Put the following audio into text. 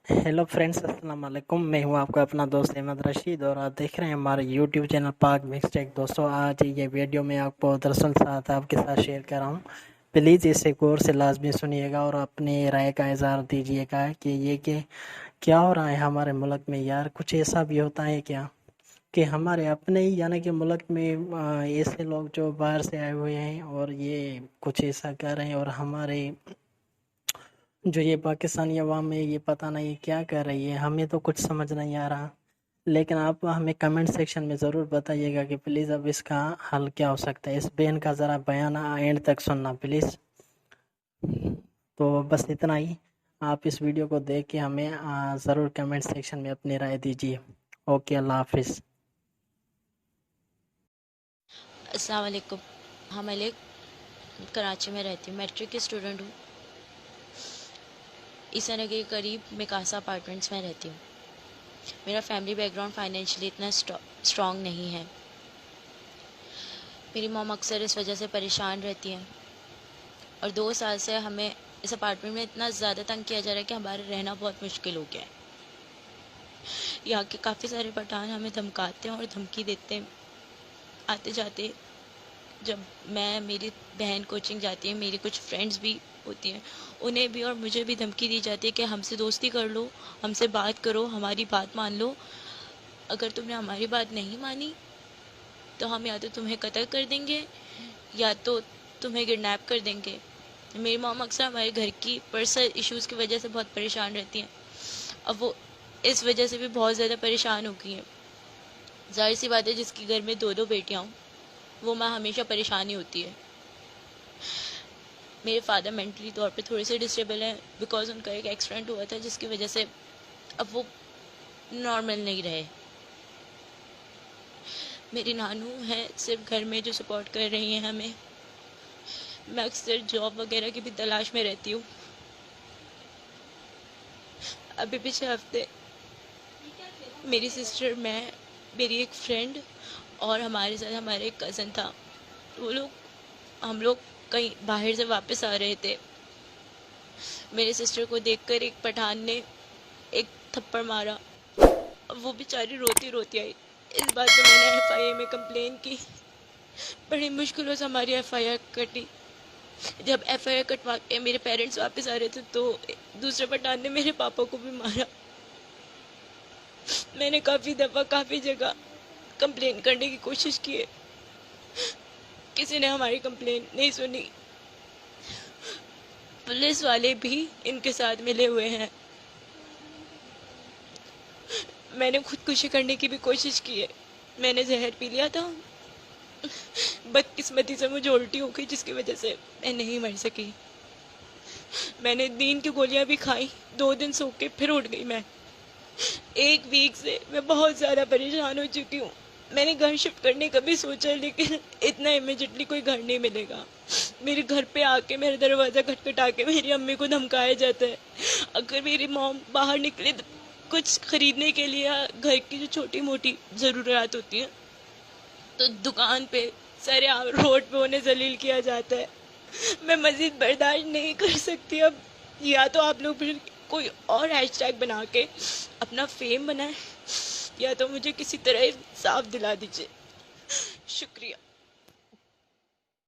Hello friends, अस्सलाम वालेकुम। मैं हूं आपका अपना दोस्त अहमद रशीद और आप देख रहे हैं हमारे यूट्यूब चैनल पाक मिक्सटेक। दोस्तों, आज ये वीडियो मैं आपको दरअसल साथ आपके साथ शेयर कर रहा हूं। प्लीज़ इसे गौर से लाजमी सुनिएगा और अपनी राय का इजहार दीजिएगा कि क्या हो रहा है हमारे मुल्क में। यार, कुछ ऐसा भी होता है क्या कि हमारे अपने ही यानी कि मुल्क में ऐसे लोग जो बाहर से आए हुए हैं और ये कुछ ऐसा कर रहे हैं, और हमारे जो ये पाकिस्तानी अवाम है ये पता नहीं क्या कर रही है। हमें तो कुछ समझ नहीं आ रहा, लेकिन आप हमें कमेंट सेक्शन में ज़रूर बताइएगा कि प्लीज़ अब इसका हल क्या हो सकता है। इस बहन का ज़रा बयान एंड तक सुनना प्लीज़। तो बस इतना ही। आप इस वीडियो को देख के हमें ज़रूर कमेंट सेक्शन में अपनी राय दीजिए। ओके, अल्लाह हाफिज़। अस्सलाम वालेकुम। हाँ, मैं कराची में रहती हूँ, मैट्रिक की स्टूडेंट हूँ। ईसा नगर के करीब मिकासा अपार्टमेंट्स में रहती हूँ। मेरा फैमिली बैकग्राउंड फाइनेंशियली इतना स्ट्रॉन्ग नहीं है। मेरी मॉम अक्सर इस वजह से परेशान रहती हैं और 2 साल से हमें इस अपार्टमेंट में इतना ज़्यादा तंग किया जा रहा है कि हमारा रहना बहुत मुश्किल हो गया है। यहाँ के काफ़ी सारे पठान हमें धमकाते हैं और धमकी देते हैं आते जाते। जब मेरी बहन कोचिंग जाती है, मेरी कुछ फ्रेंड्स भी होती हैं, उन्हें भी और मुझे भी धमकी दी जाती है कि हमसे दोस्ती कर लो, हमसे बात करो, हमारी बात मान लो। अगर तुमने हमारी बात नहीं मानी तो हम या तो तुम्हें कत्ल कर देंगे या तो तुम्हें किडनैप कर देंगे। मेरी मॉम अक्सर हमारे घर की पर्सनल इश्यूज़ की वजह से बहुत परेशान रहती हैं। अब वो इस वजह से भी बहुत ज़्यादा परेशान हो गई हैं। ज़ाहिर सी बात है, जिसके घर में 2-2 बेटियाँ हों वो माँ हमेशा परेशानी होती है। मेरे फादर मेंटली तौर पे थोड़े से डिसेबल हैं बिकॉज उनका एक एक्सीडेंट हुआ था जिसकी वजह से अब वो नॉर्मल नहीं रहे। मेरी नानू हैं सिर्फ घर में जो सपोर्ट कर रही हैं हमें। मैं अक्सर जॉब वगैरह की भी तलाश में रहती हूँ। अभी पिछले हफ्ते मेरी सिस्टर, मैं, मेरी एक फ्रेंड और हमारे साथ हमारे एक कज़न था। हम लोग कहीं बाहर से वापस आ रहे थे। मेरे सिस्टर को देखकर एक पठान ने एक थप्पड़ मारा। अब वो बेचारी रोती रोती आई। इस बात पे मैंने एफआईए में कंप्लेन की। बड़ी मुश्किलों से हमारी एफआईआर कटी। जब एफआईआर कटवा के मेरे पेरेंट्स वापस आ रहे थे तो दूसरे पठान ने मेरे पापा को भी मारा। मैंने काफ़ी दफ़ा काफ़ी जगह कंप्लेन करने की कोशिश की है, किसी ने हमारी कंप्लेन नहीं सुनी। पुलिस वाले भी इनके साथ मिले हुए हैं। मैंने खुदकुशी करने की भी कोशिश की है। मैंने जहर पी लिया था, बदकिस्मती से मुझे उल्टी हो गई जिसकी वजह से मैं नहीं मर सकी। मैंने नींद की गोलियां भी खाई, 2 दिन सो के फिर उठ गई। मैं 1 वीक से मैं बहुत ज़्यादा परेशान हो चुकी हूँ। मैंने घर शिफ्ट करने का भी सोचा, लेकिन इतना इमीडिएटली कोई घर नहीं मिलेगा। मेरे घर पे आके मेरा दरवाज़ा खटखटा के मेरी अम्मी को धमकाया जाता है। अगर मेरी मॉम बाहर निकले तो कुछ खरीदने के लिए या घर की जो छोटी मोटी ज़रूरत होती हैं तो दुकान पे सरेआम रोड पे उन्हें जलील किया जाता है। मैं मज़ीद बर्दाश्त नहीं कर सकती अब। या तो आप लोग फिर कोई और हैशटैग बना के अपना फेम बनाएं या तो मुझे किसी तरह साफ दिला दीजिए। शुक्रिया।